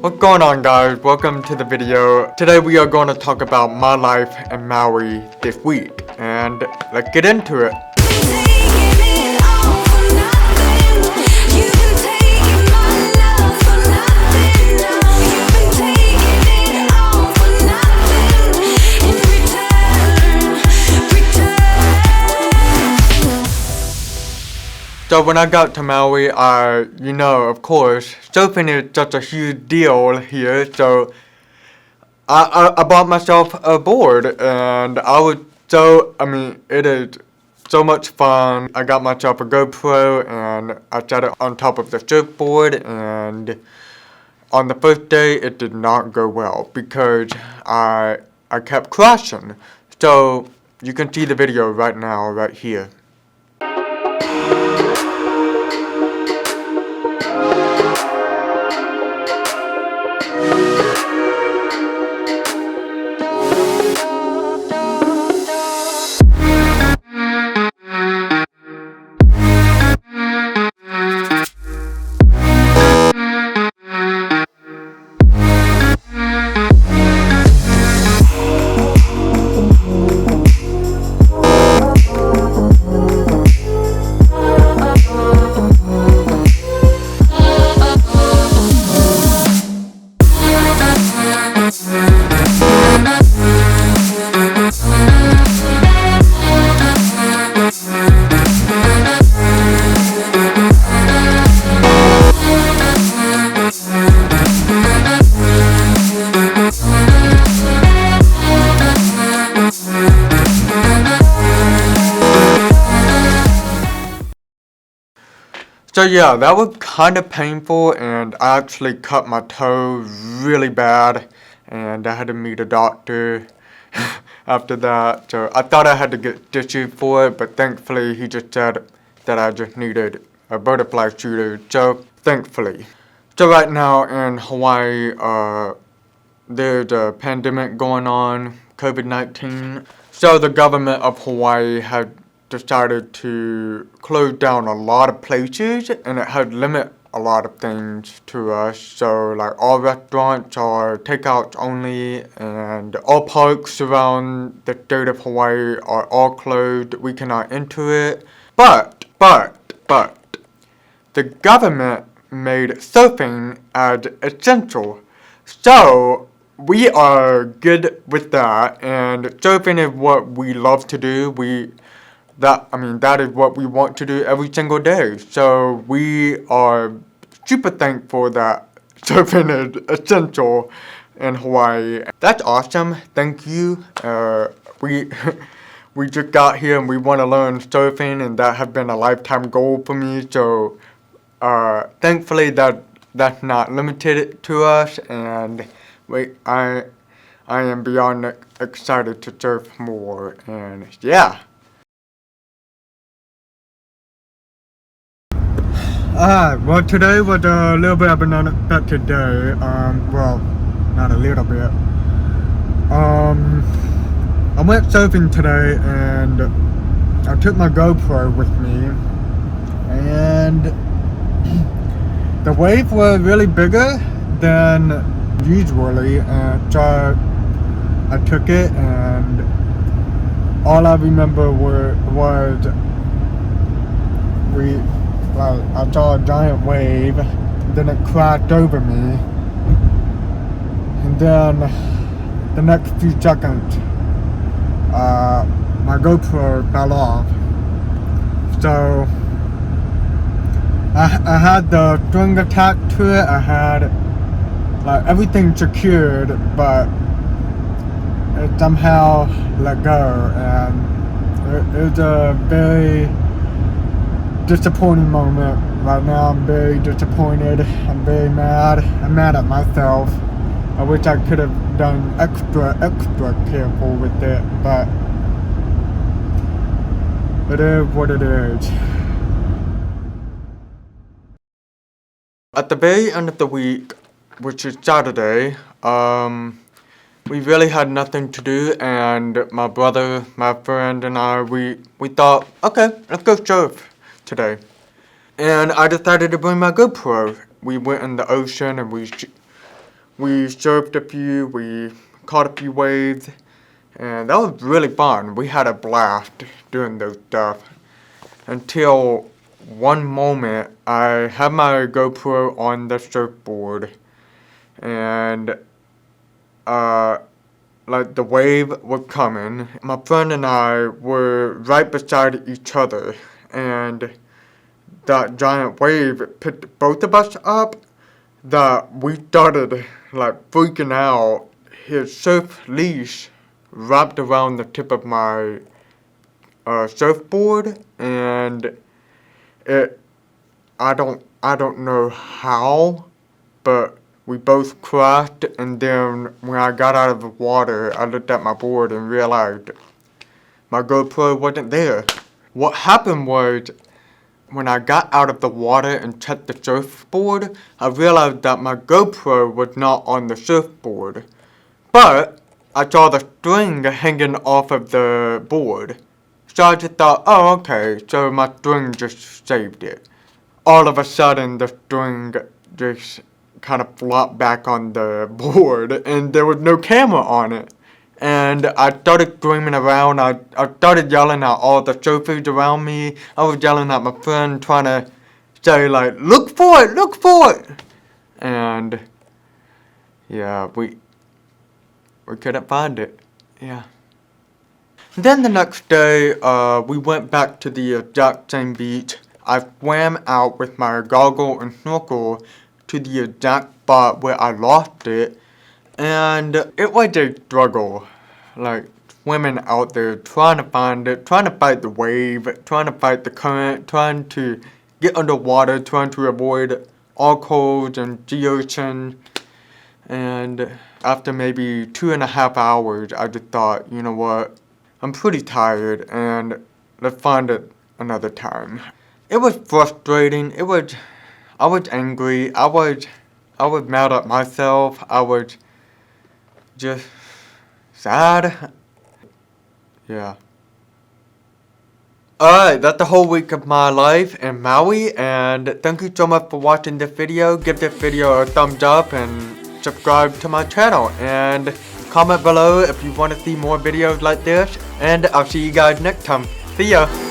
What's going on, guys? Welcome to the video. Today we are going to talk about my life in Maui this week, and let's get into it. So when I got to Maui, of course, surfing is just a huge deal here. So I bought myself a board, and it is so much fun. I got myself a GoPro, and I set it on top of the surfboard, and on the first day, it did not go well because I kept crashing. So you can see the video right now, right here. So yeah, that was kind of painful, and I actually cut my toe really bad, and I had to meet a doctor after that. So I thought I had to get stitches for it, but thankfully he just said that I just needed a butterfly shooter, so thankfully. So right now in Hawaii, there's a pandemic going on, COVID-19. So the government of Hawaii had decided to close down a lot of places, and it had limit a lot of things to us. So like all restaurants are takeouts only, and all parks around the state of Hawaii are all closed. We cannot enter it. But the government made surfing as essential. So we are good with that, and surfing is what we love to do. That is what we want to do every single day. So we are super thankful that surfing is essential in Hawaii. That's awesome. Thank you. We just got here and we want to learn surfing, and that has been a lifetime goal for me. So thankfully that's not limited to us, and I am beyond excited to surf more, and yeah. Well, today was a little bit of an unexpected day. Well, not a little bit. I went surfing today, and I took my GoPro with me, and the wave was really bigger than usually, and so I took it, and all I remember was I saw a giant wave, then it crashed over me, and then the next few seconds, my GoPro fell off. So I had the string attached to it, I had everything secured, but it somehow let go, and it was a very disappointing moment. Right now I'm very disappointed. I'm very mad. I'm mad at myself. I wish I could have done extra careful with it, but it is what it is. At the very end of the week, which is Saturday, we really had nothing to do, and my brother, my friend, and I, we thought, okay, let's go surf today. And I decided to bring my GoPro. We went in the ocean and we We surfed a few, we caught a few waves, and that was really fun. We had a blast doing those stuff. Until one moment, I had my GoPro on the surfboard, and like the wave was coming. My friend and I were right beside each other, and that giant wave picked both of us up. That we started like freaking out. His surf leash wrapped around the tip of my surfboard, and it I don't know how, but we both crashed, and then when I got out of the water, I looked at my board and realized my GoPro wasn't there. What happened was, when I got out of the water and checked the surfboard, I realized that my GoPro was not on the surfboard. But I saw the string hanging off of the board. So I just thought, oh okay, so my string just saved it. All of a sudden the string just kind of flopped back on the board and there was no camera on it. And I started screaming around. I started yelling at all the surfers around me. I was yelling at my friend, trying to say like, look for it, look for it. And yeah, we couldn't find it. Yeah. Then the next day, we went back to the exact same beach. I swam out with my goggle and snorkel to the exact spot where I lost it. And it was a struggle, like swimming out there, trying to find it, trying to fight the wave, trying to fight the current, trying to get underwater, trying to avoid all cold and the ocean. And after maybe 2.5 hours, I just thought, you know what, I'm pretty tired and let's find it another time. It was frustrating, I was angry, I was mad at myself, I was just sad. Yeah. Alright, that's the whole week of my life in Maui, and thank you so much for watching this video. Give this video a thumbs up and subscribe to my channel, and comment below if you want to see more videos like this, and I'll see you guys next time. See ya!